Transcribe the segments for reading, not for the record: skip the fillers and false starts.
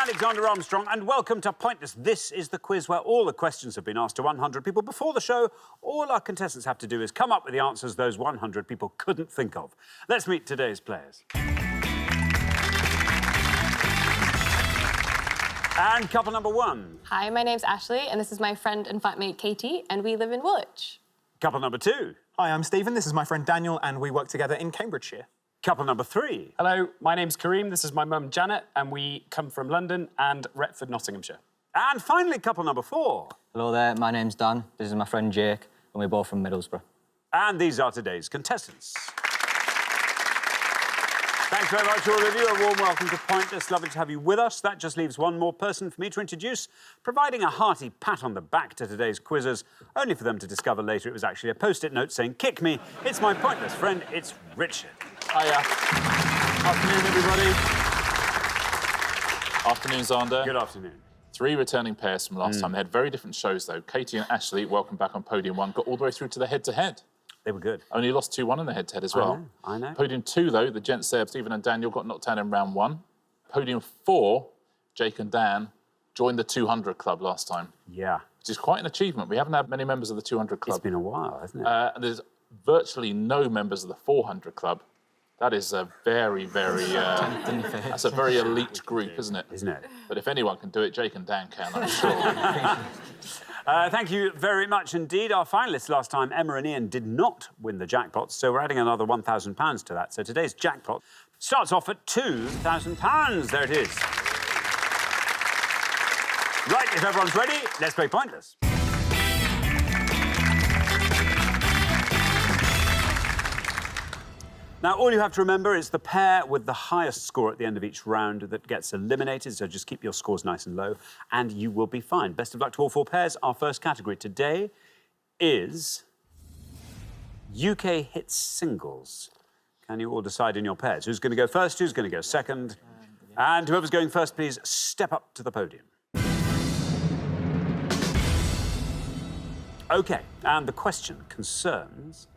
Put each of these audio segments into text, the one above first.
Alexander Armstrong, and welcome to Pointless. This is the quiz where all the questions have been asked to 100 people before the show. All our contestants have to do is come up with the answers those 100 people couldn't think of. Let's meet today's players. And couple number one. Hi, my name's Ashley, and this is my friend and flatmate Katie, and we live in Woolwich. Couple number two. Hi, I'm Stephen. This is my friend Daniel, and we work together in Cambridgeshire. Couple number three. Hello, my name's Kareem. This is my mum, Janet, and we come from London and Retford, Nottinghamshire. And finally, couple number four. Hello there, my name's Dan. This is my friend Jake, and we're both from Middlesbrough. And these are today's contestants. Thanks very much, all of you. A warm welcome to Pointless. Lovely to have you with us. That just leaves one more person for me to introduce, providing a hearty pat on the back to today's quizzers, only for them to discover later it was actually a post-it note saying, "Kick me, it's my Pointless friend, it's Richard." Hiya. Afternoon, everybody. Afternoon, Zander. Good afternoon. 3 returning pairs from last time. They had very different shows, though. Katie and Ashley, welcome back on Podium 1, got all the way through to the head-to-head. They were good. Only lost 2-1 in the head-to-head as well. I know. Podium 2, though, the gents there, Stephen and Daniel, got knocked out in round 1. Podium 4, Jake and Dan, joined the 200 Club last time. Yeah. Which is quite an achievement. We haven't had many members of the 200 Club. It's been a while, hasn't it? And there's virtually no members of the 400 Club. That is a very, very... that's a very elite group, isn't it? Isn't it? But if anyone can do it, Jake and Dan can, I'm sure. Thank you very much indeed. Our finalists last time, Emma and Ian, did not win the jackpot, so we're adding another £1,000 to that. So today's jackpot starts off at £2,000. There it is. Right, if everyone's ready, let's play Pointless. Now, all you have to remember is the pair with the highest score at the end of each round that gets eliminated, so just keep your scores nice and low, and you will be fine. Best of luck to all 4 pairs. Our first category today is UK hit singles. Can you all decide in your pairs? Who's going to go first? Who's going to go second? And whoever's going first, please step up to the podium. OK, and the question concerns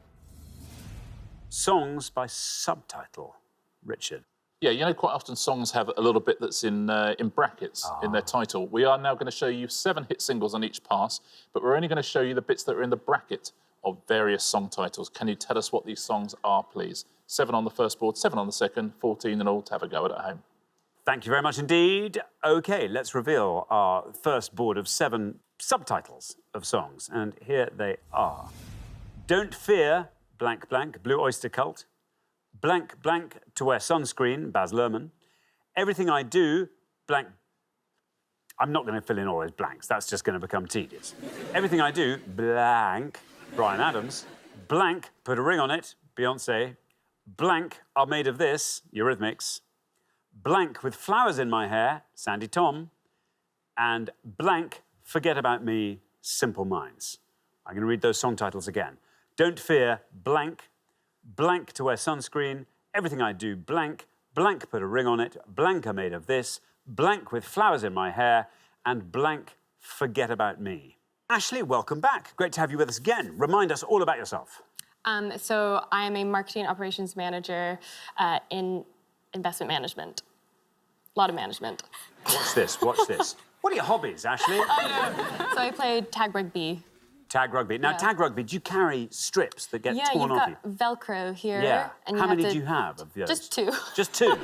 songs by Subtitle. Richard. Yeah, you know, quite often songs have a little bit that's in brackets in their title. We are now going to show you 7 hit singles on each pass, but we're only going to show you the bits that are in the bracket of various song titles. Can you tell us what these songs are, please? 7 on the first board, 7 on the second, 14 in all to have a go at home. Thank you very much indeed. OK, let's reveal our first board of 7 subtitles of songs, and here they are. Don't Fear, blank, blank, Blue Oyster Cult. Blank, blank, To Wear Sunscreen, Baz Luhrmann. Everything I Do, blank... I'm not going to fill in all those blanks. That's just going to become tedious. Everything I Do, blank, Bryan Adams. Blank, Put a Ring on It, Beyoncé. Blank, Are Made of This, Eurythmics. Blank, With Flowers in My Hair, Sandy Tom. And blank, Forget About Me, Simple Minds. I'm going to read those song titles again. Don't Fear, blank, blank, To Wear Sunscreen, Everything I Do, blank, blank, Put a Ring on It, blank, Are Made of This, blank, With Flowers in My Hair, and blank, Forget About Me. Ashley, welcome back. Great to have you with us again. Remind us all about yourself. So I am a marketing operations manager in investment management. A lot of management. Watch this, watch this. What are your hobbies, Ashley? So I play tag rugby. Tag rugby. Now, Yeah. tag rugby, do you carry strips that get Yeah, torn you've off you? got Velcro here. Yeah. And How many to... do you have of those? Just 2. Just 2?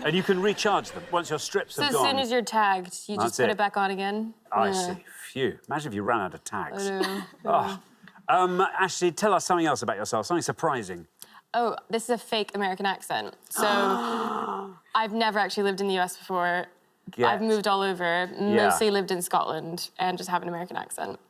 And you can recharge them once your strips So have as gone? soon as you're tagged, you That's just put it. it back on again. I Yeah. see. Phew. Imagine if you ran out of tags. I know. Ashley, tell us something else about yourself, something surprising. Oh, this is a fake American accent. So I've never actually lived in the US before. Get. I've moved all over, mostly lived in Scotland, and just have an American accent.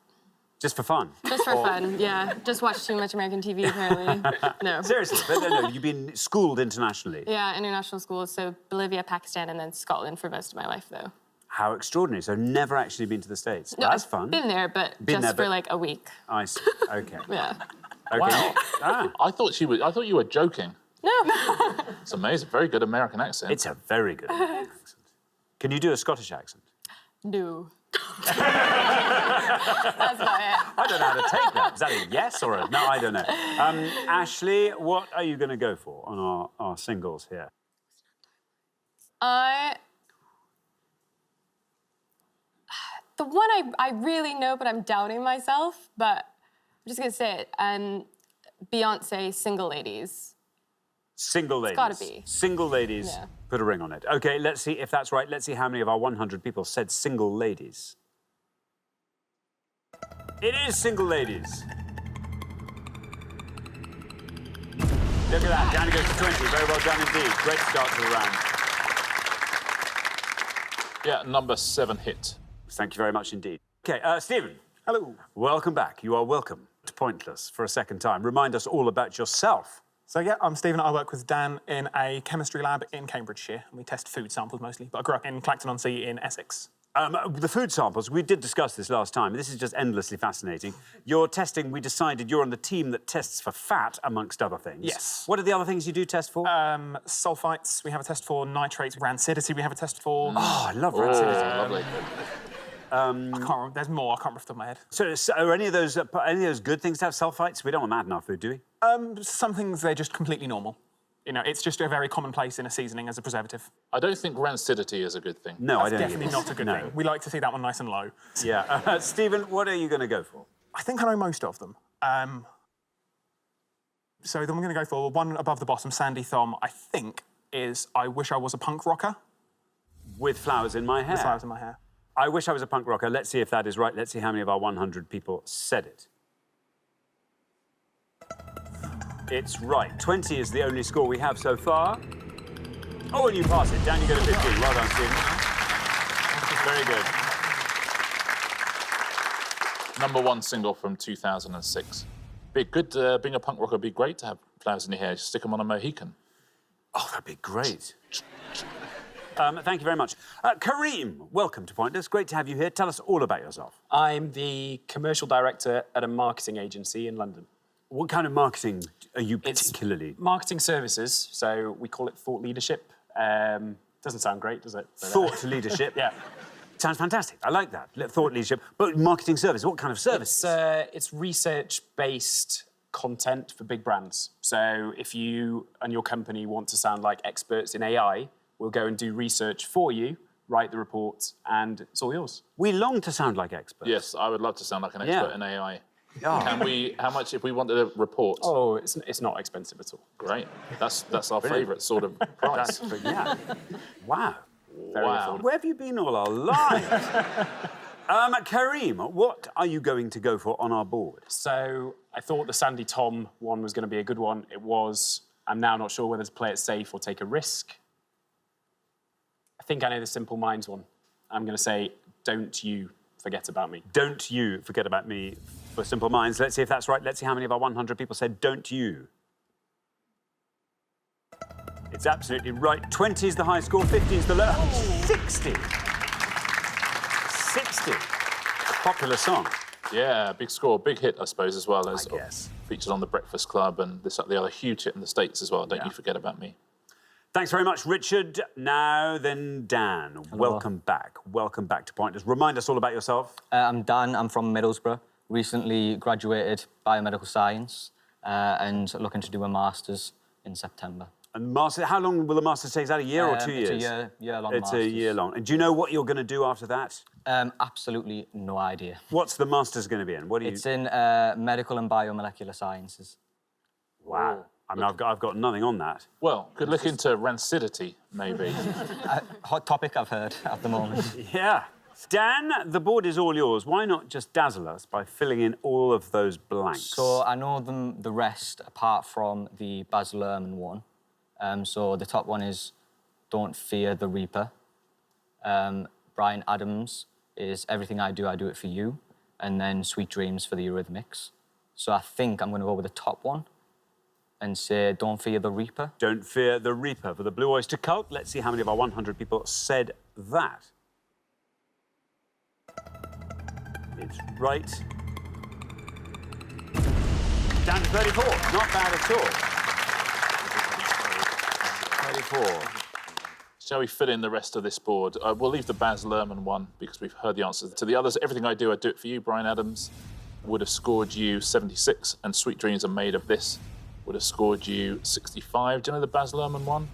Just for fun? Just for fun, yeah. Just watch too much American TV, apparently. No. Seriously? But no, you've been schooled internationally? Yeah, international schools, so Bolivia, Pakistan, and then Scotland for most of my life, though. How extraordinary. So never actually been to the States? No, That's I've fun. been there, but for like a week. I see. OK. Yeah. OK. Wow. Ah, I thought you were joking. No. It's amazing. Very good American accent. it's a very good American accent. Can you do a Scottish accent? No. That's not it. I don't know how to take that. Is that a yes or a no? I don't know. Ashley, what are you going to go for on our singles here? The one I really know, but I'm doubting myself, but I'm just gonna say it. Beyonce, Single Ladies. Single ladies. gotta be. Single ladies. Yeah. Put a ring on it. Okay, let's see if that's right. Let's see how many of our 100 people said single ladies. It is Single Ladies. Look at that. Down it goes to 20. Very well done indeed. Great start to the round. Yeah, number 7 hit. Thank you very much indeed. Okay, Stephen. Hello. Welcome back. You are welcome to Pointless for a second time. Remind us all about yourself. So yeah, I'm Stephen. I work with Dan in a chemistry lab in Cambridgeshire, and we test food samples mostly. But I grew up in Clacton-on-Sea in Essex. The food samples, we did discuss this last time. This is just endlessly fascinating. You're testing, we decided you're on the team that tests for fat, amongst other things. Yes. What are the other things you do test for? Sulfites, we have a test for. Nitrates, rancidity, we have a test for. Oh, I love Oh, rancidity. lovely. I can't remember. There's more. I can't remember off the top of my head. So are any of those good things to have sulfites? We don't want that in our food, do we? Some things, they're just completely normal. You know, it's just a very commonplace in a seasoning as a preservative. I don't think rancidity is a good thing. No, I That's don't. definitely not a good thing. We like to see that one nice and low. Yeah. Stephen, what are you going to go for? I think I know most of them. So then I'm going to go for one above the bottom, Sandy Thom, I think, is I Wish I Was a Punk Rocker. With flowers in my hair. With flowers in my hair. I wish I was a punk rocker. Let's see if that is right. Let's see how many of our 100 people said it. It's right. 20 is the only score we have so far. Oh, and you pass it. Down you go to 15. Well done, Stephen. Very good. Number 1 single from 2006. Be good, being a punk rocker would be great to have flowers in your hair. Just stick them on a Mohican. Oh, that'd be great. Thank you very much. Kareem, welcome to Pointless. Great to have you here. Tell us all about yourself. I'm the commercial director at a marketing agency in London. What kind of marketing are you It's particularly? marketing services, so we call it thought leadership. Doesn't sound great, does it? But, Thought leadership. Yeah. Sounds fantastic. I like that. Thought leadership. But marketing service, what kind of service? It's research-based content for big brands. So if you and your company want to sound like experts in AI, we'll go and do research for you, write the reports, and it's all yours. We long to sound like experts. Yes, I would love to sound like an expert Yeah. in AI. Oh. Can we, how much, if we wanted a report? Oh, it's not expensive at all. Great. That's our favourite sort of price. Yeah. Wow. Very Wow. affordable. Where have you been all our lives? Kareem, what are you going to go for on our board? So I thought the Sandy Thom one was going to be a good one. It was. I'm now not sure whether to play it safe or take a risk. I think I know the Simple Minds one. I'm going to say, don't you forget about me. Don't you forget about me for Simple Minds. Let's see if that's right. Let's see how many of our 100 people said don't you. It's absolutely right. 20 is the high score, 15 is the low. 60. 60. Popular song. Yeah, big score, big hit, I suppose, as well as I guess. featured on The Breakfast Club and this, the other huge hit in the States as well. Don't you forget about me. Thanks very much, Richard. Now then, Dan, welcome back. Welcome back to Pointless. Remind us all about yourself. I'm Dan, I'm from Middlesbrough. Recently graduated biomedical science and looking to do a master's in September. And master, how long will the master's take? Is that a year or 2 years? It's a year-long It's a year long. And do you know what you're going to do after that? Absolutely no idea. What's the master's going to be in? What do you? It's in medical and biomolecular sciences. Wow. I mean, I've got nothing on that. Well, could look into rancidity, maybe. Hot topic I've heard at the moment. Yeah. Dan, the board is all yours. Why not just dazzle us by filling in all of those blanks? So I know the rest apart from the Baz Luhrmann one. So the top one is Don't Fear the Reaper. Bryan Adams is Everything I Do It For You. And then Sweet Dreams for the Eurythmics. So I think I'm going to go with the top one and say Don't Fear the Reaper. Don't Fear the Reaper for the Blue Oyster Cult. Let's see how many of our 100 people said that. It's right. Down to 34. Not bad at all. 34. Shall we fill in the rest of this board? We'll leave the Baz Luhrmann one because we've heard the answers to the others. Everything I Do It For You, Bryan Adams, would have scored you 76, and Sweet Dreams Are Made of This would have scored you 65. Do you know the Baz Luhrmann one?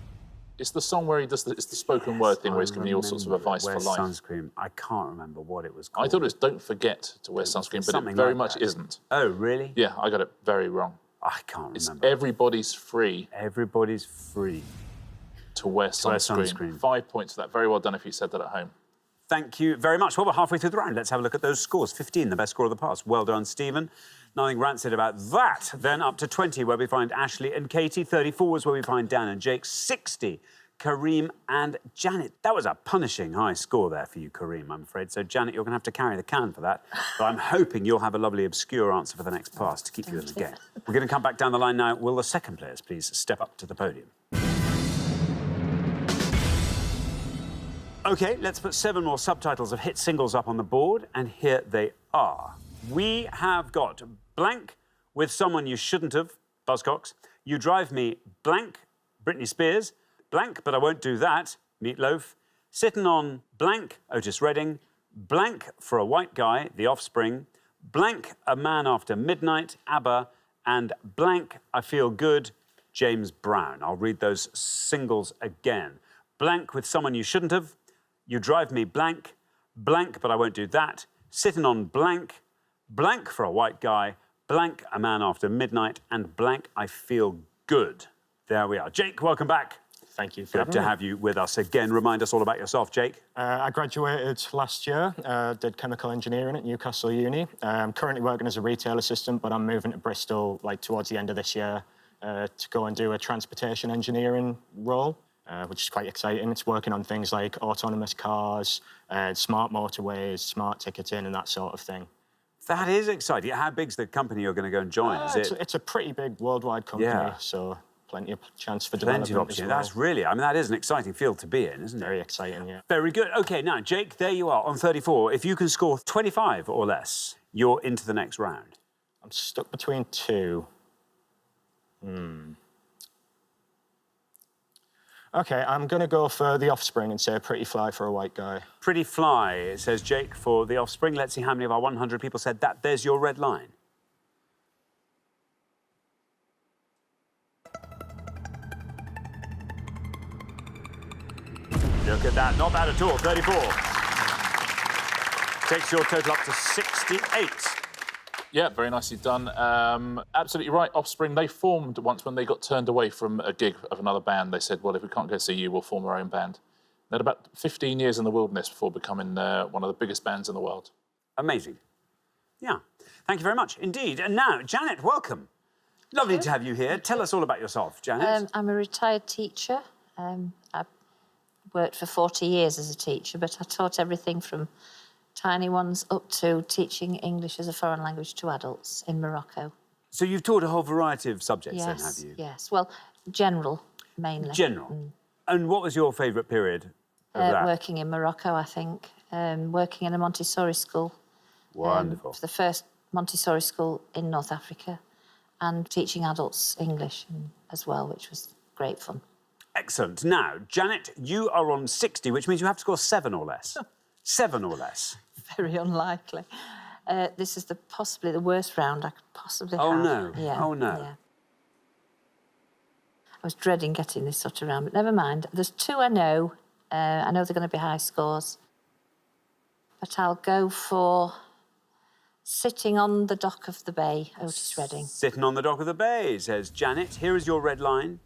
It's the song where he does it's the spoken word thing where he's giving you all sorts of advice for life. Sunscreen. I can't remember what it was called. I thought it was Don't Forget to Wear Sunscreen, but Something it very like much that. isn't. Oh, really? Yeah, I got it very wrong. I can't It's remember. everybody's free Everybody's free. to wear sunscreen. sunscreen. 5 points for that. Very well done if you said that at home. Thank you very much. Well, we're halfway through the round. Let's have a look at those scores. 15, the best score of the past. Well done, Stephen. Nothing rancid about that. Then up to 20, where we find Ashley and Katie. 34 is where we find Dan and Jake. 60, Kareem and Janet. That was a punishing high score there for you, Kareem, I'm afraid. So, Janet, you're going to have to carry the can for that. But I'm hoping you'll have a lovely obscure answer for the next pass to keep you in the game. We're going to come back down the line now. Will the second players please step up to the podium? OK, let's put 7 more subtitles of hit singles up on the board, and here they are. We have got Blank with Someone You Shouldn't Have, Buzzcocks. You Drive Me, Blank, Britney Spears. Blank, But I Won't Do That, Meatloaf. Sitting on Blank, Otis Redding. Blank for a White Guy, The Offspring. Blank, A Man After Midnight, ABBA. And Blank, I Feel Good, James Brown. I'll read those singles again. Blank with Someone You Shouldn't Have. You Drive Me, Blank. Blank, But I Won't Do That. Sitting on Blank. Blank for a White Guy. Blank, A Man After Midnight. And Blank, I Feel Good. There we are. Jake, welcome back. Thank you for Good to have you with us again. Remind us all about yourself, Jake. I graduated last year, did chemical engineering at Newcastle Uni. I'm currently working as a retail assistant, but I'm moving to Bristol towards the end of this year to go and do a transportation engineering role, which is quite exciting. It's working on things like autonomous cars, smart motorways, smart ticketing and that sort of thing. That is exciting. How big's the company you're going to go and join? It's a pretty big worldwide company, so plenty of chance for development Plenty of opportunity. as well. That's really, I mean, that is an exciting field to be in, isn't it? Very exciting, yeah. Very good. OK, now, Jake, there you are on 34. If you can score 25 or less, you're into the next round. I'm stuck between two. OK, I'm going to go for The Offspring and say Pretty Fly for a White Guy. Pretty Fly, it says Jake for The Offspring. Let's see how many of our 100 people said that. There's your red line. Look at that, not bad at all, 34. Takes your total up to 68. Yeah, very nicely done. Absolutely right. Offspring, they formed once when they got turned away from a gig of another band. They said, well, if we can't go see you, we'll form our own band. They had about 15 years in the wilderness before becoming one of the biggest bands in the world. Amazing. Yeah, thank you very much indeed. And now, Janet, welcome. Lovely to have you here. Tell us all about yourself, Janet. I'm a retired teacher. I worked for 40 years as a teacher, but I taught everything from tiny ones up to teaching English as a foreign language to adults in Morocco. So you've taught a whole variety of subjects then, have Yes, you? yes. Well, general, mainly. General. And what was your favourite period of that? Working in Morocco, I think. Working in a Montessori school. Wonderful. The first Montessori school in North Africa. And teaching adults English as well, which was great fun. Excellent. Now, Janet, you are on 60, which means you have to score 7 or less. 7 or less. Very unlikely. This is possibly the worst round I could possibly have. Oh, no. Yeah, Oh, no. yeah. I was dreading getting this sort of round, but never mind. There's 2 I know. I know they're going to be high scores. But I'll go for Sitting on the Dock of the Bay, Otis Redding. Sitting on the Dock of the Bay, says Janet. Here is your red line.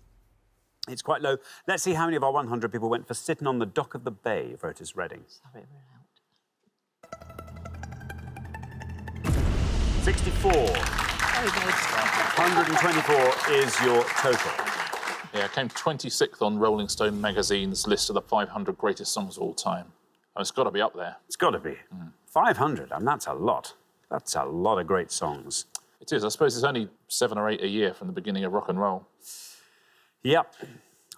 It's quite low. Let's see how many of our 100 people went for Sitting on the Dock of the Bay for Otis Redding. Sorry, we're out. 64. Very good. 124 is your total. Yeah, it came 26th on Rolling Stone magazine's list of the 500 greatest songs of all time. Oh, it's got to be up there. It's got to be. 500, and that's a lot. That's a lot of great songs. It is. I suppose there's only 7 or 8 a year from the beginning of rock and roll. Yep,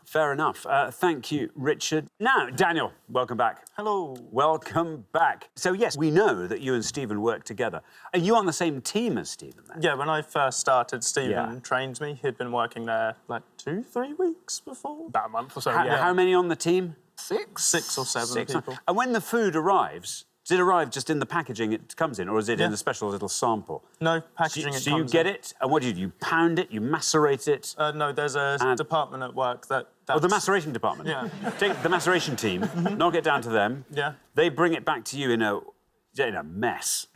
fair enough. Thank you, Richard. Now, Daniel, welcome back. Hello. Welcome back. So, yes, we know that you and Stephen work together. Are you on the same team as Stephen then? Yeah, when I first started, Stephen Yeah. trained me. He'd been working there like 2-3 weeks before. About a month or so, How, yeah. how many on the team? 6 or 7 6. people. And when the food arrives, Does it arrive just in the packaging it comes in, or is it in a special little sample? No, packaging So, it so you comes get in. it, and what do? You pound it, you macerate it. No, there's a department at work that... Oh, the maceration department. Yeah. Take the maceration team, knock it down to them. Yeah. They bring it back to you in a mess.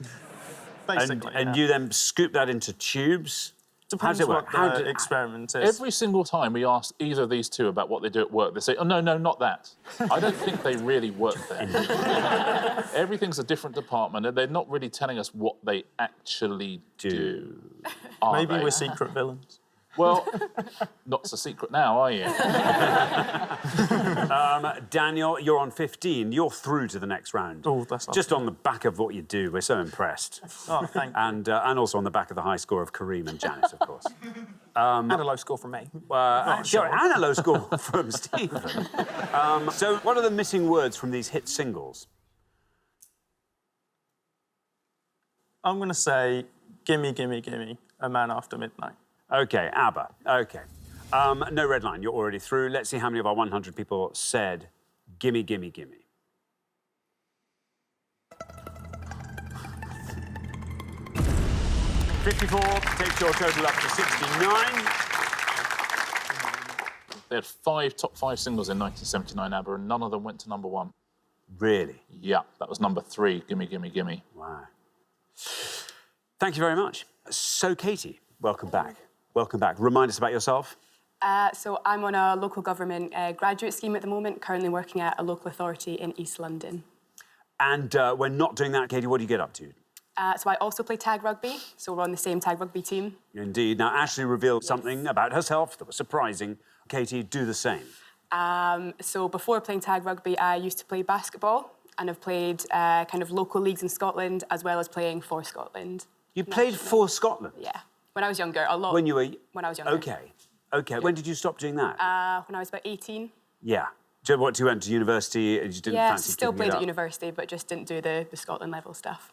Basically, And you then scoop that into tubes. Depends How does it work? what the experiment is. Every single time we ask either of these two about what they do at work, they say, oh, no, not that. I don't think they really work there. Everything's a different department, and they're not really telling us what they actually do. Maybe we're secret villains. Well, not so secret now, are you? Daniel, you're on 15. You're through to the next round. Oh, that's lovely. Just on the back of what you do. We're so impressed. Oh, thank you. And also on the back of the high score of Kareem and Janet, of course. And a low score from me. Sure, and a low score from Stephen. So what are the missing words from these hit singles? I'm going to say, gimme, gimme, gimme, A Man After Midnight. OK, ABBA. OK. No red line, you're already through. Let's see how many of our 100 people said gimme, gimme, gimme. $54 takes your total up to 69. They had top five singles in 1979, ABBA, and none of them went to #1. Really? Yeah, that was #3, Gimme, Gimme, Gimme. Wow. Thank you very much. So, Katie, welcome back. Welcome back. Remind us about yourself. So I'm on a local government graduate scheme at the moment, currently working at a local authority in East London. And when not doing that, Katie, what do you get up to? So I also play tag rugby, so we're on the same tag rugby team. Indeed. Now, Ashley revealed something about herself that was surprising. Katie, do the same. So before playing tag rugby, I used to play basketball, and I've played kind of local leagues in Scotland, as well as playing for Scotland. You played for Scotland? Yeah. When I was younger, a lot. When you were... When I was younger. OK. OK. When did you stop doing that? When I was about 18. Yeah. What, you went to university and you didn't Yeah, fancy still giving it played up? at university, but just didn't do the Scotland level stuff.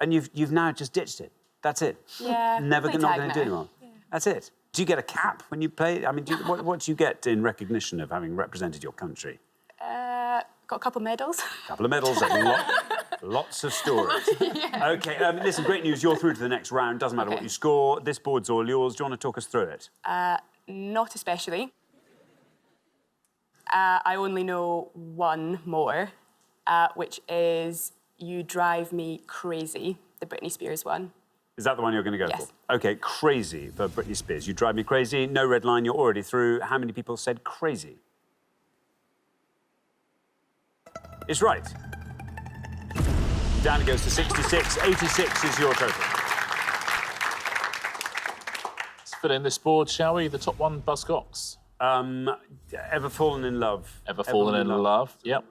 And you've now just ditched it? That's it? Yeah. Never play not tag going to do now. anymore? Yeah. That's it? Do you get a cap when you play? I mean, what do you get in recognition of having represented your country? Got a couple of medals. A couple of medals and lots of stories. Yeah. OK, listen, great news. You're through to the next round. Doesn't matter what you score. This board's all yours. Do you want to talk us through it? Not especially. I only know one more, which is You Drive Me Crazy, the Britney Spears one. Is that the one you're going to go Yes. for? OK, Crazy for Britney Spears. You Drive Me Crazy. No red line. You're already through. How many people said crazy? It's right. Down it goes to 66. 86 is your total. Let's fill in this board, shall we? The top one, Buzzcocks. Ever Fallen in Love. Ever Fallen in Love. Yep.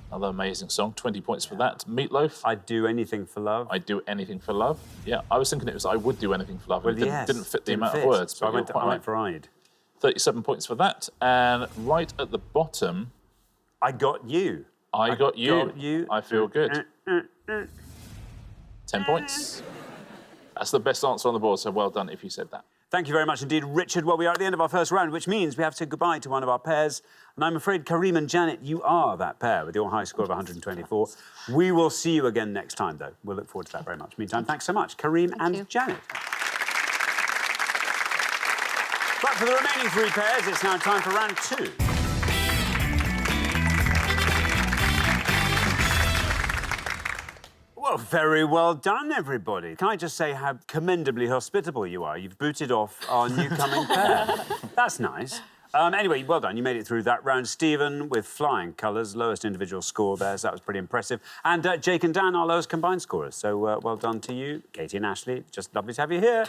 Another amazing song. 20 points for that. Meatloaf. I'd Do Anything for Love. I'd Do Anything for Love. Yeah, I was thinking it was I Would Do Anything for Love. Well, It yes, didn't fit the didn't amount fit. of words. So I but went you're quite right. for I'd. 37 points for that. And right at the bottom, I Got You. I Got You. Got You. I Feel Good. 10 points. That's the best answer on the board, so well done if you said that. Thank you very much indeed, Richard. Well, we are at the end of our first round, which means we have to say goodbye to one of our pairs. And I'm afraid, Kareem and Janet, you are that pair with your high score of 124. We will see you again next time, though. We'll look forward to that very much. Meantime, thanks so much, Kareem and you. Janet. But for the remaining three pairs, it's now time for round 2. Well, very well done, everybody. Can I just say how commendably hospitable you are? You've booted off our new coming pair. That's nice. Anyway, well done. You made it through that round. Stephen, with flying colours, lowest individual score there, so that was pretty impressive. And Jake and Dan, our lowest combined scorers. So well done to you, Katie and Ashley. Just lovely to have you here.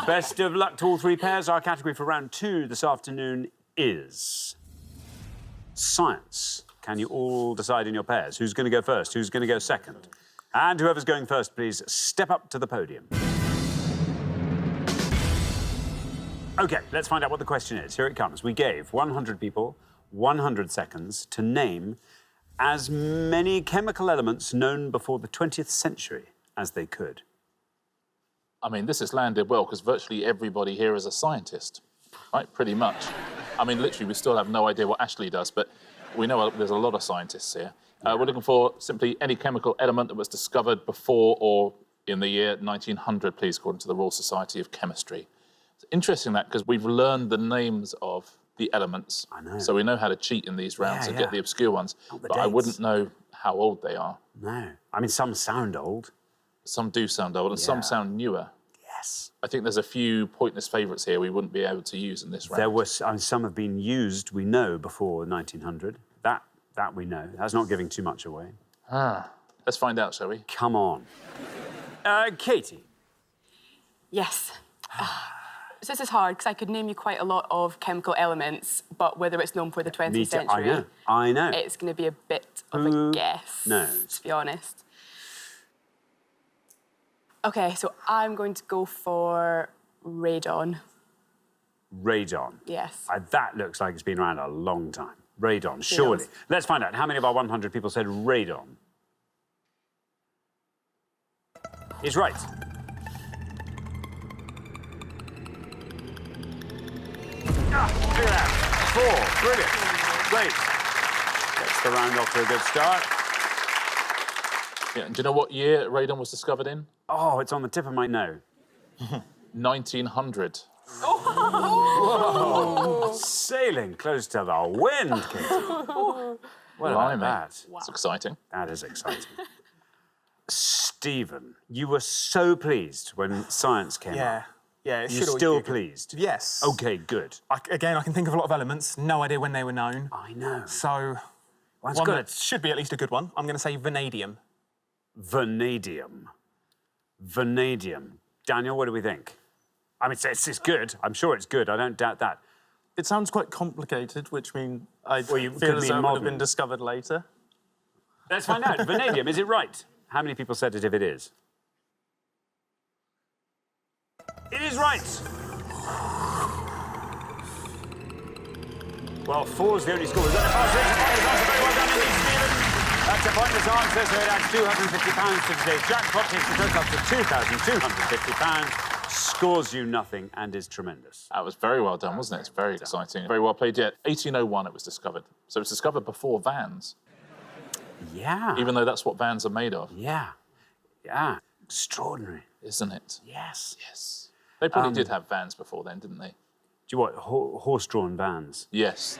Best of luck to all three pairs. Our category for round 2 this afternoon is science. Can you all decide in your pairs who's going to go first, who's going to go second? And whoever's going first, please step up to the podium. OK, let's find out what the question is. Here it comes. We gave 100 people 100 seconds to name as many chemical elements known before the 20th century as they could. I mean, this has landed well because virtually everybody here is a scientist, right? Pretty much. I mean, literally, we still have no idea what Ashley does, but we know there's a lot of scientists here. We're looking for simply any chemical element that was discovered before or in the year 1900, please, according to the Royal Society of Chemistry. It's interesting that because we've learned the names of the elements. I know. So we know how to cheat in these rounds and get the obscure ones. Not the But I dates. wouldn't know how old they are. No. I mean, some sound old. Some do sound old and some sound newer. Yes. I think there's a few pointless favourites here we wouldn't be able to use in this round. There was, some have been used, we know, before 1900. That we know. That's not giving too much away. Let's find out, shall we? Come on. Katie. Yes. So this is hard because I could name you quite a lot of chemical elements, but whether it's known for the 20th century, I know. it's going to be a bit of Who a guess, knows? to be honest. Okay, so I'm going to go for radon. Radon. Yes. That looks like it's been around a long time. Radon, surely. knows? Let's find out. How many of our 100 people said radon? Is right. Look at that. 4. Brilliant. Great. Gets the round off to a good start. Yeah, and do you know what year radon was discovered in? Oh, it's on the tip of my nose. 1900. Sailing close to the wind, Katie. What about Blimey. that? It's exciting. That is exciting. Stephen, you were so pleased when science came Yeah. up. Yeah, it You're should always still be a good- pleased? Yes. Okay, good. Again, I can think of a lot of elements. No idea when they were known. I know. So, That's one good. that should be at least a good one. I'm going to say vanadium. Vanadium. Vanadium. Daniel, what do we think? I mean, it's good. I'm sure it's good. I don't doubt that. It sounds quite complicated, which means I you could feel as be though it would have modern. been discovered later. Let's find out. Vanadium, is it right? How many people said it if it is? It is right. Well, 4's the only score. We've got the pass rate. Well done indeed, Stephen. That's a pointless answer, so it adds £250 to today's jackpot, takes the total up to £2,250. Scores you nothing and is tremendous. That was very well done, wasn't it? It's very exciting. Very well played yet. 1801 it was discovered. So it was discovered before vans, Yeah. even though that's what vans are made of, Yeah. Yeah. Extraordinary. isn't it? Yes. Yes. They probably did have vans before then, didn't they? Do you what? Horse-drawn vans? Yes.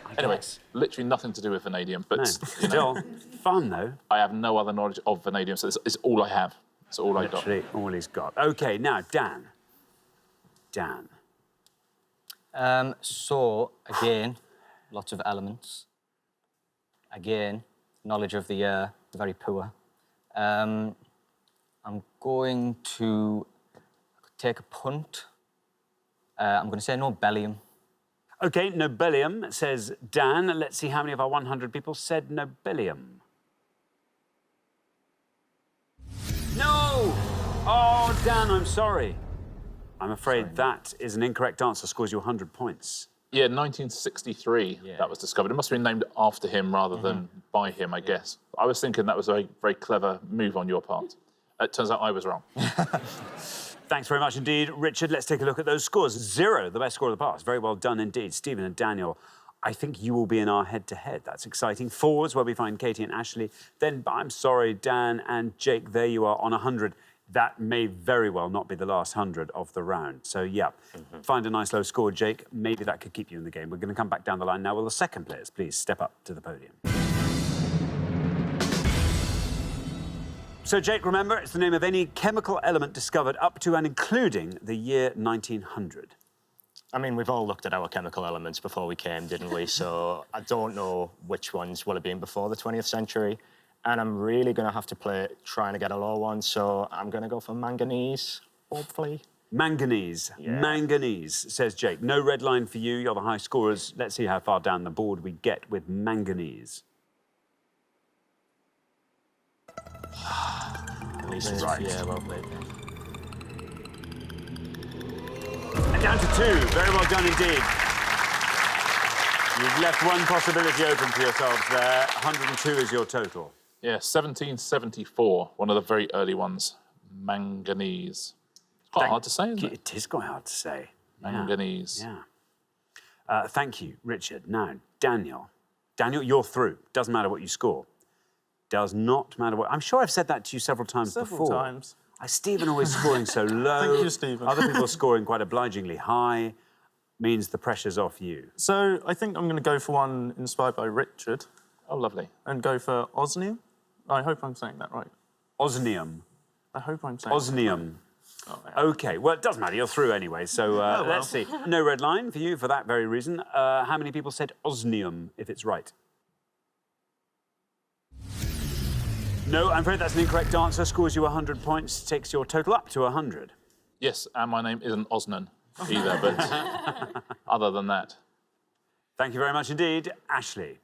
I Anyway, guess. literally nothing to do with vanadium, but No. you know, Still, fun though. I have no other knowledge of vanadium, so it's all I have. It's all I got. Literally all he's got. Okay, now, Dan. Dan. So, again, lots of elements. Again, knowledge of the year, very poor. I'm going to take a punt. I'm going to say nobelium. Okay, nobelium, says Dan. Let's see how many of our 100 people said nobelium. No! Oh, Dan, I'm sorry. I'm afraid that is an incorrect answer. Scores you 100 points. Yeah, 1963 that was discovered. It must have been named after him rather than by him, I guess. I was thinking that was a very clever move on your part. It turns out I was wrong. Thanks very much indeed, Richard. Let's take a look at those scores. 0, the best score of the past. Very well done indeed. Stephen and Daniel, I think you will be in our head-to-head. That's exciting. 4's where we find Katie and Ashley. Then, I'm sorry, Dan and Jake, there you are on 100. That may very well not be the last 100 of the round. So, yeah, find a nice low score, Jake. Maybe that could keep you in the game. We're going to come back down the line now. Will the second players please step up to the podium? So, Jake, remember, it's the name of any chemical element discovered up to and including the year 1900. I mean, we've all looked at our chemical elements before we came, didn't we? So I don't know which ones will have been before the 20th century. And I'm really going to have to play trying to get a low one. So I'm going to go for manganese, hopefully. Manganese. Yeah. Manganese, says Jake. No red line for you. You're the high scorers. Let's see how far down the board we get with manganese. At least it's Right. Yeah, well played. And down to 2. Very well done indeed. You've left one possibility open for yourselves there. 102 is your total. Yeah, 1774, one of the very early ones. Manganese. It's quite hard to say, isn't it? It is quite hard to say. Manganese. Yeah. Thank you, Richard. Now, Daniel, Daniel, you're through. Doesn't matter what you score. Does not matter what... I'm sure I've said that to you several times Several before. times. Stephen always scoring so low. Thank you, Stephen. Other people scoring quite obligingly high. Means the pressure's off you. So I think I'm going to go for one inspired by Richard. Oh, lovely. And go for osmium. I hope I'm saying that right. Osmium. I hope I'm saying Osmium. that right. Oh, yeah. OK, well, it doesn't matter. You're through anyway, so well. let's see. No red line for you for that very reason. How many people said osmium, if it's right? No, I'm afraid that's an incorrect answer. Scores you 100 points, takes your total up to 100. Yes, and my name isn't Osnan either, but other than that. Thank you very much indeed. Ashley,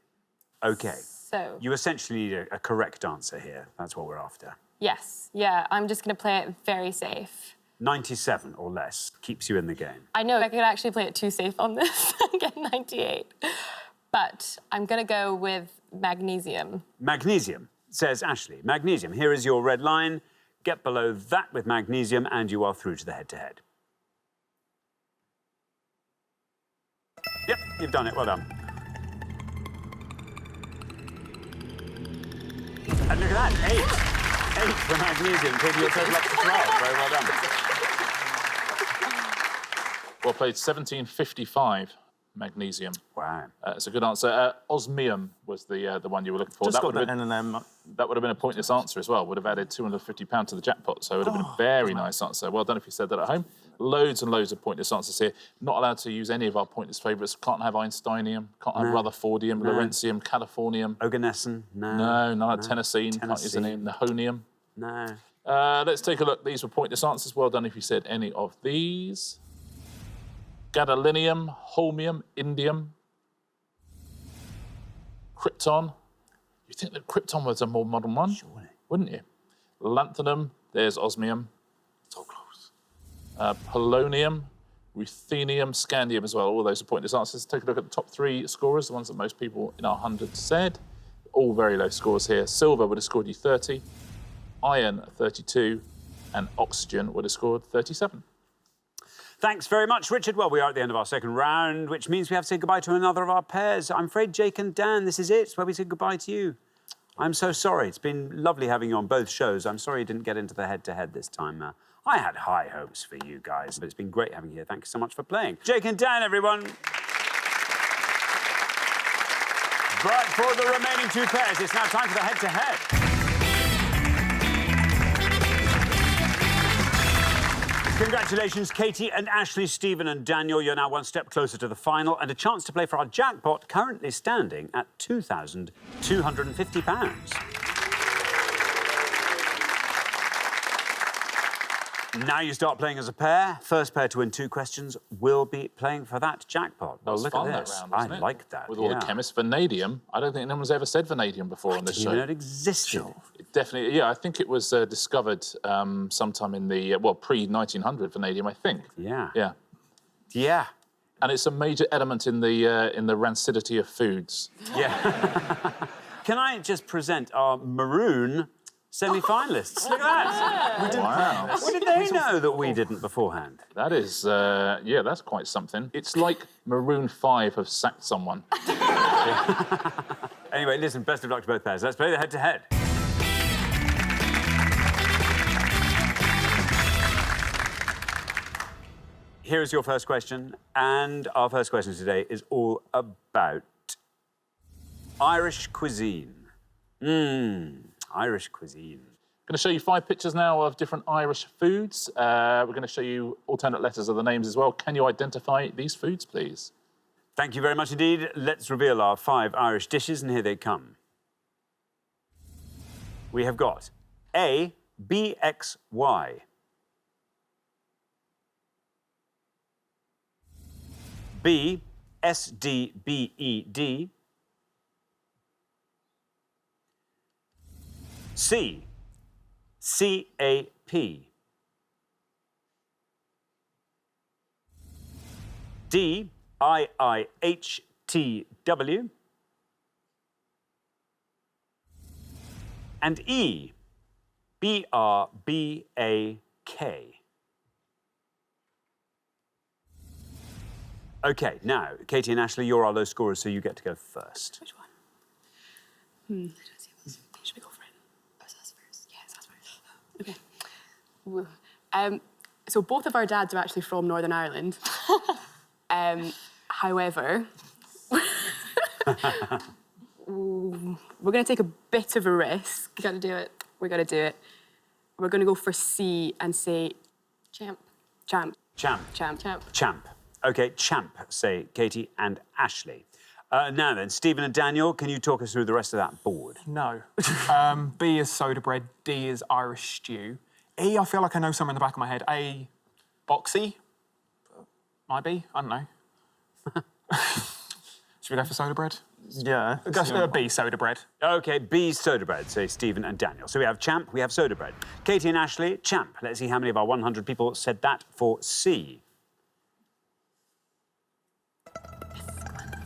OK. So, You essentially need a correct answer here. That's what we're after. yes, yeah, I'm just going to play it very safe. 97 or less keeps you in the game. I know I could actually play it too safe on this and get 98. But I'm going to go with magnesium. Magnesium, says Ashley. Magnesium, here is your red line. Get below that with magnesium and you are through to the head-to-head. Yep, you've done it. Well done. And look at that, 8. 8 for magnesium, taking your total up to 12. Very well done. Well played, 1755, magnesium. Wow. It's a good answer. Osmium was the one you were looking for. Just got would the have N and M. that would have been a pointless answer as well. Would have added £250 to the jackpot, so it would have been a very nice answer. Well done if you said that at home. Loads and loads of pointless answers here. Not allowed to use any of our pointless favourites. Can't have Einsteinium, can't have Rutherfordium, Lawrencium, Californium. Oganesson, no. No, none of Tennessine. Can't use any. Nihonium. No. Let's take a look. These were pointless answers. Well done if you said any of these. Gadolinium, holmium, indium, krypton. You think that krypton was a more modern one? Surely. Wouldn't you? Lanthanum, there's osmium. So close. Polonium, ruthenium, scandium as well. All those are pointless answers. Take a look at the top 3 scorers, the ones that most people in our 100 said. All very low scores here. Silver would have scored you 30, iron 32, and oxygen would have scored 37. Thanks very much, Richard. Well, we are at the end of our second round, which means we have to say goodbye to another of our pairs. I'm afraid, Jake and Dan, this is it. It's where we say goodbye to you. I'm so sorry. It's been lovely having you on both shows. I'm sorry you didn't get into the head-to-head this time. I had high hopes for you guys, but it's been great having you here. Thank you so much for playing. Jake and Dan, everyone. But for the remaining 2 pairs, it's now time for the head-to-head. Congratulations, Katie and Ashley, Stephen and Daniel. You're now one step closer to the final and a chance to play for our jackpot, currently standing at £2,250. Now you start playing as a pair. First pair to win 2 questions will be playing for that jackpot. Well, look fun, at this. that round, wasn't I it? like that. With all the chemists. Vanadium. I don't think anyone's ever said vanadium before on this show. You know it existed. It definitely, yeah, I think it was discovered sometime in the, pre-1900 vanadium, I think. Yeah. Yeah. Yeah. And it's a major element in the rancidity of foods. Yeah. Can I just present our maroon semi-finalists? Look at that. Wow. What did they know that we didn't beforehand? That is, yeah, that's quite something. It's like Maroon 5 have sacked someone. Anyway, listen, best of luck to both pairs. Let's play the head-to-head. Here is your first question, and our first question today is all about Irish cuisine. Irish cuisine. I'm going to show you 5 pictures now of different Irish foods. We're going to show you alternate letters of the names as well. Can you identify these foods, please? Thank you very much indeed. Let's reveal our 5 Irish dishes, and here they come. We have got A, BXY. B, SDBED. C, CAP. D, IIHTW. And E, BRBAK. OK, now, Katie and Ashley, you're our low scorers, so you get to go first. Which one? Should we go for it? Us first. Yes, us first. Okay. So both of our dads are actually from Northern Ireland. However, we're going to take a bit of a risk. You gotta do it. We're going to do it. We're going to go for C and say Champ. champ. Champ. Champ. Champ. Champ. OK, champ, say Katie and Ashley. Now then, Stephen and Daniel, can you talk us through the rest of that board? No. B is soda bread. D is Irish stew. E, I feel like I know somewhere in the back of my head. A, boxy. Might be. I don't know. Should we go for soda bread? Yeah. B, soda bread. OK, B, soda bread, say Stephen and Daniel. So we have champ, we have soda bread. Katie and Ashley, champ. Let's see how many of our 100 people said that for C.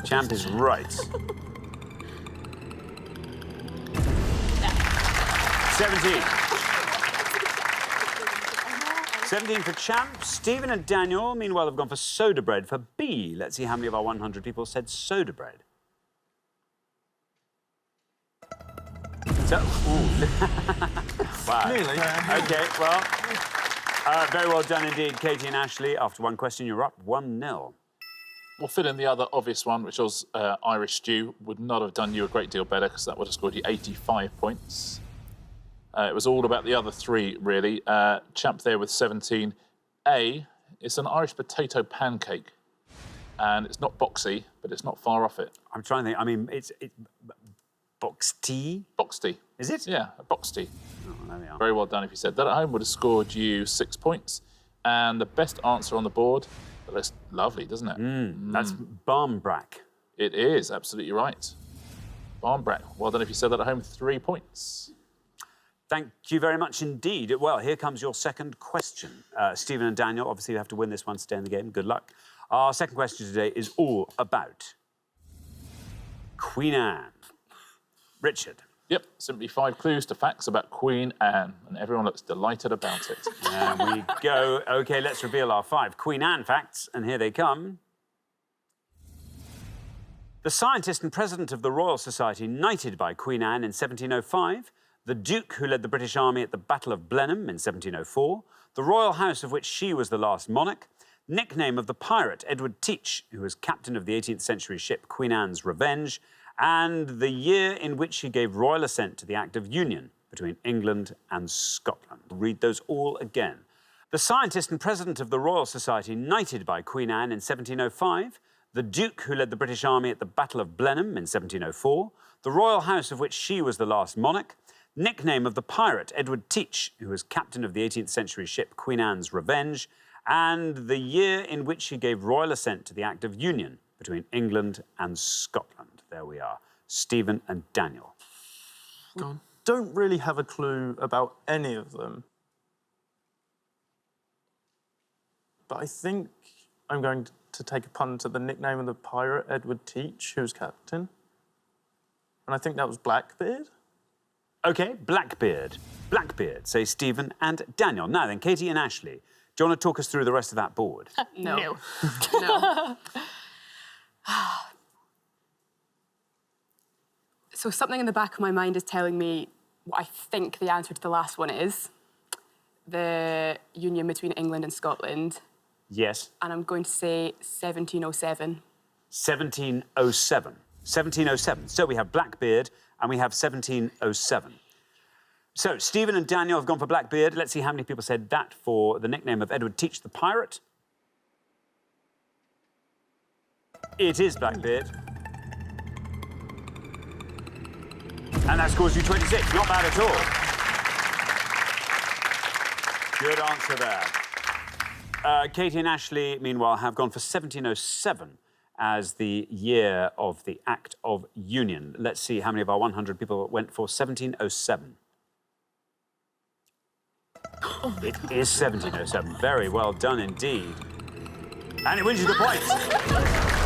Champ is right. 17. 17 for champ. Stephen and Daniel, meanwhile, have gone for soda bread for B. Let's see how many of our 100 people said soda bread. So, wow. Nearly. OK, well, very well done indeed, Katie and Ashley. After one question, you're up 1-0. We'll fill in the other obvious one, which was Irish stew. Would not have done you a great deal better because that would have scored you 85 points. It was all about the other three, really. Champ there with 17. A, it's an Irish potato pancake. And it's not boxy, but it's not far off it. I'm trying to think. I mean, it's box tea. Box tea. Is it? Yeah, a box tea. Oh, there we are. Very well done if you said that at home. Would have scored you 6 points. And the best answer on the board, that looks lovely, doesn't it? That's barmbrack. It is, absolutely right. Barmbrack. Well done if you said that at home. 3 points. Thank you very much indeed. Well, here comes your second question. Stephen and Daniel, obviously you have to win this one to stay in the game. Good luck. Our second question today is all about Queen Anne. Richard. Yep, simply 5 clues to facts about Queen Anne, and everyone looks delighted about it. There we go. OK, let's reveal our 5 Queen Anne facts, and here they come. The scientist and president of the Royal Society knighted by Queen Anne in 1705, the Duke who led the British Army at the Battle of Blenheim in 1704, the royal house of which she was the last monarch, nickname of the pirate Edward Teach, who was captain of the 18th century ship Queen Anne's Revenge, and the year in which he gave royal assent to the Act of Union between England and Scotland. Read those all again. The scientist and president of the Royal Society knighted by Queen Anne in 1705, the Duke who led the British Army at the Battle of Blenheim in 1704, the royal house of which she was the last monarch, nickname of the pirate Edward Teach, who was captain of the 18th century ship Queen Anne's Revenge, and the year in which he gave royal assent to the Act of Union between England and Scotland. There we are. Stephen and Daniel. Don't really have a clue about any of them. But I think I'm going to take a punt at the nickname of the pirate, Edward Teach, who was captain. And I think that was Blackbeard. OK, Blackbeard. Blackbeard, say Stephen and Daniel. Now then, Katie and Ashley, do you want to talk us through the rest of that board? No. No. So something in the back of my mind is telling me what I think the answer to the last one is. The union between England and Scotland. Yes. And I'm going to say 1707. 1707. 1707. So we have Blackbeard and we have 1707. So Stephen and Daniel have gone for Blackbeard. Let's see how many people said that for the nickname of Edward Teach the pirate. It is Blackbeard. And that scores you 26. Not bad at all. Good answer there. Katie and Ashley, meanwhile, have gone for 1707 as the year of the Act of Union. Let's see how many of our 100 people went for 1707. It is 1707. Very well done indeed. And it wins you the point.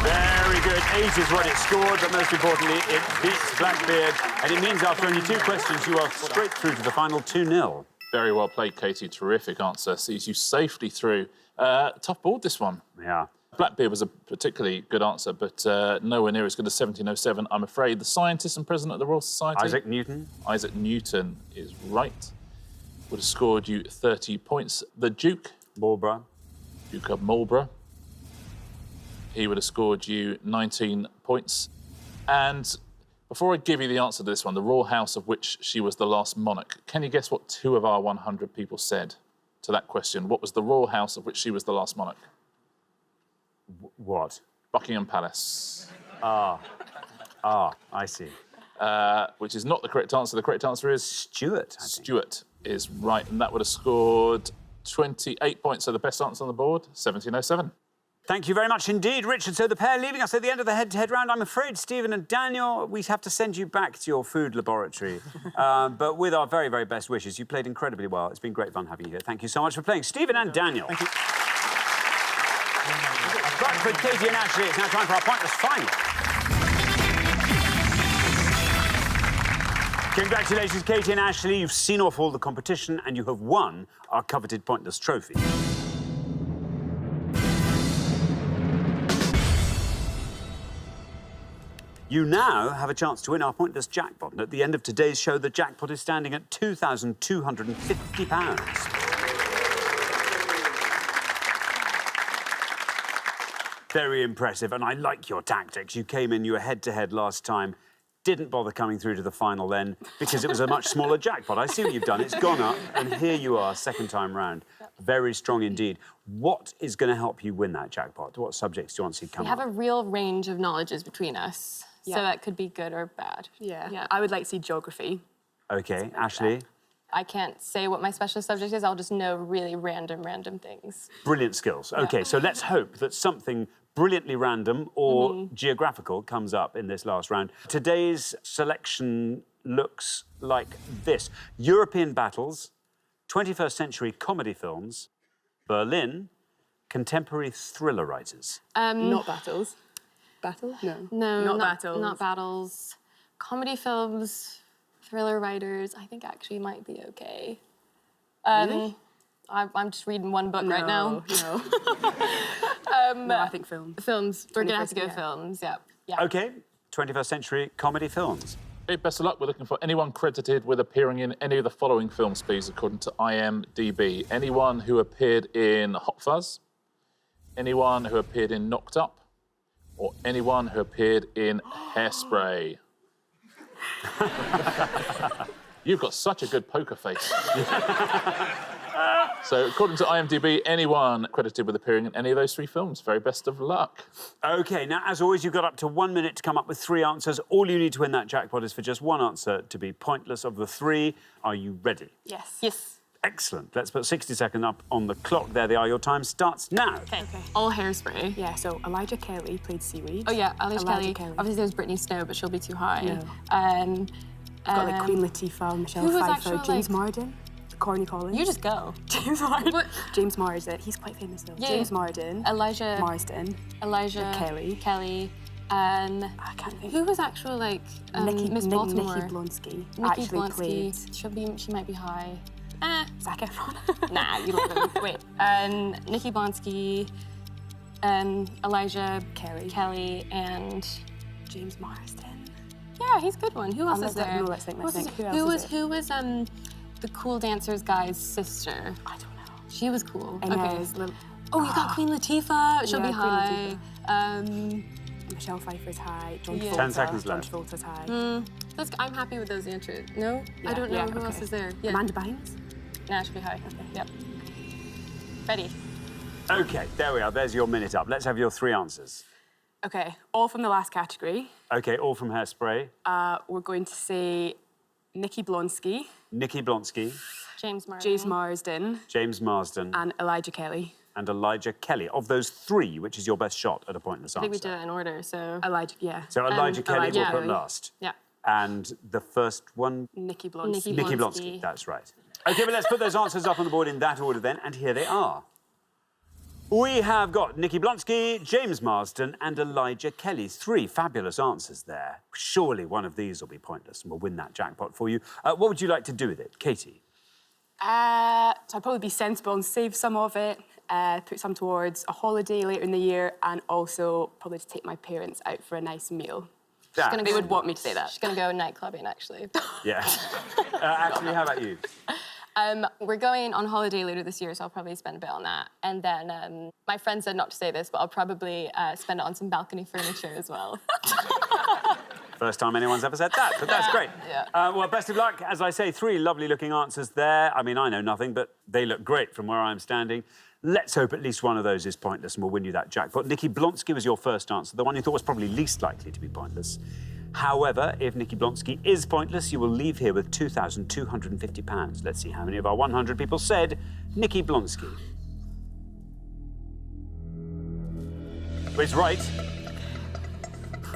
Very good. 8 is what it scored, but most importantly, it beats Blackbeard. And it means after only 2 questions, you are straight through to the final 2-0. Very well played, Katie. Terrific answer. Sees you safely through. Tough board, this one. Yeah. Blackbeard was a particularly good answer, but nowhere near as good as 1707, I'm afraid. The scientist and president of the Royal Society? Isaac Newton. Isaac Newton is right. Would have scored you 30 points. The Duke? Marlborough. Duke of Marlborough. He would have scored you 19 points. And before I give you the answer to this one, the royal house of which she was the last monarch, can you guess what 2 of our 100 people said to that question? What was the royal house of which she was the last monarch? What? Buckingham Palace. I see. Which is not the correct answer. The correct answer is... Stuart, I think. Stuart is right, and that would have scored 28 points. So the best answer on the board, 1707. Thank you very much indeed, Richard. So the pair leaving us at the end of the head-to-head round. I'm afraid, Stephen and Daniel, we have to send you back to your food laboratory. But with our very, very best wishes, you played incredibly well. It's been great fun having you here. Thank you so much for playing. Stephen and Daniel. Thank you. Bradford, Katie and Ashley, it's now time for our pointless final. Congratulations, Katie and Ashley. You've seen off all the competition and you have won our coveted pointless trophy. You now have a chance to win our pointless jackpot. And at the end of today's show, the jackpot is standing at £2,250. Very impressive, and I like your tactics. You came in, you were head-to-head last time, didn't bother coming through to the final then because it was a much smaller jackpot. I see what you've done. It's gone up, and here you are, second time round. Very strong indeed. What is going to help you win that jackpot? What subjects do you want to see come We have up? a real range of knowledges between us, Yeah. so that could be good or bad. Yeah. I would like to see geography. OK, Ashley? I can't say what my special subject is. I'll just know really random things. Brilliant skills. OK, so let's hope that something brilliantly random or geographical comes up in this last round. Today's selection looks like this. European battles, 21st century comedy films, Berlin, contemporary thriller writers. Not battles. Battle? No. No, Not battles. Not battles. Comedy films, thriller writers, I think actually might be okay. Really? I'm just reading one book right now. No. No, I think films. Films. We're gonna have to go 21st, yeah. films. Yeah. OK, 21st century comedy films. Okay, best of luck. We're looking for anyone credited with appearing in any of the following films, please, according to IMDb. Anyone who appeared in Hot Fuzz, anyone who appeared in Knocked Up, or anyone who appeared in Hairspray. You've got such a good poker face. So, according to IMDb, anyone credited with appearing in any of those 3 films. Very best of luck. OK, now, as always, you've got up to 1 minute to come up with 3 answers. All you need to win that jackpot is for just 1 answer to be pointless of the 3. Are you ready? Yes. Yes. Excellent. Let's put 60 seconds up on the clock. There they are. Your time starts now. Okay. All Hairspray. Yeah, so Elijah Kelly played Seaweed. Oh yeah, Elijah Kelly. Kelly. Obviously there's Brittany Snow, but she'll be too high. No. Got like Queen Latifah, Michelle who was Pfeiffer, actual, James like- Marden, Corny Collins. You just go. James Marden. What? James Marsden. He's quite famous though. Yeah. James Marden. Elijah. Marsden. Elijah. Kelly. Kelly. I can't think. Who was actual like Miss Baltimore? Nikki Blonsky. Nikki actually Blonsky. played She might be high. Zac Efron. Nah, you love him. Wait. Nikki Blonsky, Elijah Kelly, and James Marsden. yeah, he's a good one. Who else is there? No, let's think. Who else Who was the cool dancers guy's sister? I don't know. She was cool. Inez, Okay. Oh, you got Queen Latifah. She'll Yeah, be Queen high. Michelle Pfeiffer's high. John Yeah. Travolta. 10 seconds John left. Travolta's high. I'm happy with those answers. No? I Yeah, don't know yeah, who okay. else is there. Yeah. Amanda Bynes. Nah, she'll be high. Yep. Ready? OK, there we are. There's your minute up. Let's have your 3 answers. Okay, all from the last category. OK, all from Hairspray. We're going to say Nikki Blonsky, Nikki Blonsky, James Marsden. James Marsden, James Marsden, and Elijah Kelly. and Elijah Kelly. Of those 3, which is your best shot at a pointless I think we answer? did it in order, so... Elijah, yeah. So Elijah Kelly Elijah we'll put Kelly. last. Yeah. And the first one, Nikki Blonsky. Nikki Blonsky. That's right. OK, but let's put those answers up on the board in that order then, and here they are. We have got Nikki Blonsky, James Marsden, and Elijah Kelly. 3 fabulous answers there. Surely one of these will be pointless and we'll win that jackpot for you. What would you like to do with it, Katie? So I'd probably be sensible and save some of it. put some towards a holiday later in the year, and also probably to take my parents out for a nice meal. That- They would want me to say that. She's gonna go night clubbing, actually. Yeah. Actually, how about you? We're going on holiday later this year, so I'll probably spend a bit on that. And then my friend said not to say this, but I'll probably spend it on some balcony furniture as well. First time anyone's ever said that, but that's great. Yeah. Well, best of luck. As I say, 3 lovely-looking answers there. I mean, I know nothing, but they look great from where I'm standing. Let's hope at least one of those is pointless and we'll win you that jackpot. Nikki Blonsky was your first answer, the one you thought was probably least likely to be pointless. However, if Nikki Blonsky is pointless, you will leave here with £2,250. Let's see how many of our 100 people said Nikki Blonsky. It's right.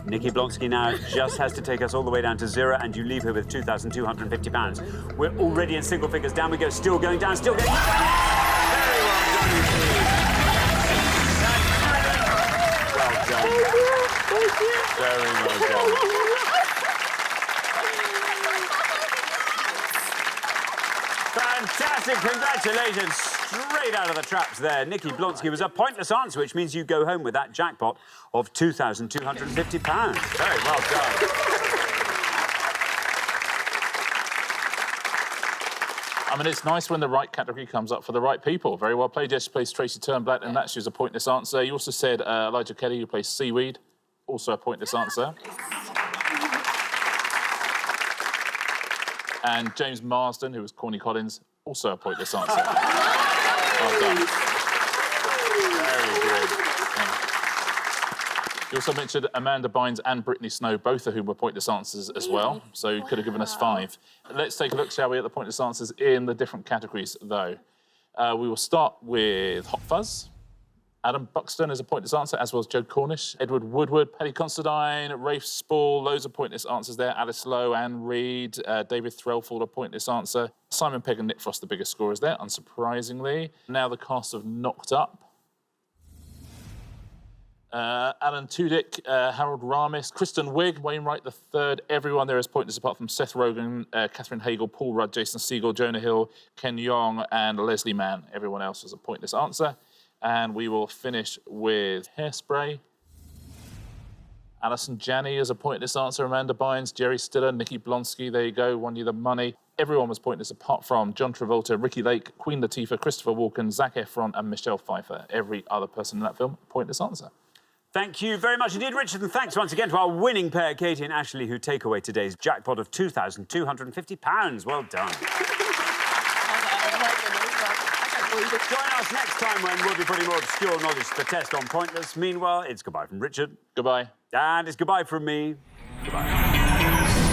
Nikki Blonsky now just has to take us all the way down to 0, and you leave her with £2,250. We're already in single figures. Down we go, still going down, still going down. Very well done, Nikki. Well done. Very well done. Fantastic, congratulations. Straight out of the traps there. Nikki Blonsky was a pointless answer, which means you go home with that jackpot of £2,250. Very well done. I mean, it's nice when the right category comes up for the right people. Very well played. Yes, you plays Tracy Turnblatt, and that was a pointless answer. You also said Elijah Kelly, who plays Seaweed. Also a pointless answer. And James Marsden, who was Corny Collins, also a pointless answer. Well done. Very good. Yeah. You also mentioned Amanda Bynes and Brittany Snow, both of whom were pointless answers as well. So you could have given us 5. Let's take a look, shall we, at the pointless answers in the different categories, though. We will start with Hot Fuzz. Adam Buxton is a pointless answer, as well as Joe Cornish. Edward Woodward, Paddy Considine, Rafe Spall, loads of pointless answers there. Alice Lowe, Anne Reid, David Threlford, a pointless answer. Simon Pegg and Nick Frost, the biggest scorers there, unsurprisingly. Now the cast of Knocked Up. Alan Tudyk, Harold Ramis, Kristen Wiig, Wainwright III, everyone there is pointless apart from Seth Rogen, Catherine Hagel, Paul Rudd, Jason Segel, Jonah Hill, Ken Jeong, and Leslie Mann. Everyone else was a pointless answer. And we will finish with Hairspray. Alison Janney is a pointless answer. Amanda Bynes, Jerry Stiller, Nikki Blonsky. There you go, won you the money. Everyone was pointless apart from John Travolta, Ricky Lake, Queen Latifah, Christopher Walken, Zac Efron, and Michelle Pfeiffer. Every other person in that film, pointless answer. Thank you very much indeed, Richard, and thanks once again to our winning pair, Katie and Ashley, who take away today's jackpot of £2,250. Well done. Join us next time when we'll be putting more obscure knowledge to the test on Pointless. Meanwhile, it's goodbye from Richard. Goodbye. And it's goodbye from me. Goodbye.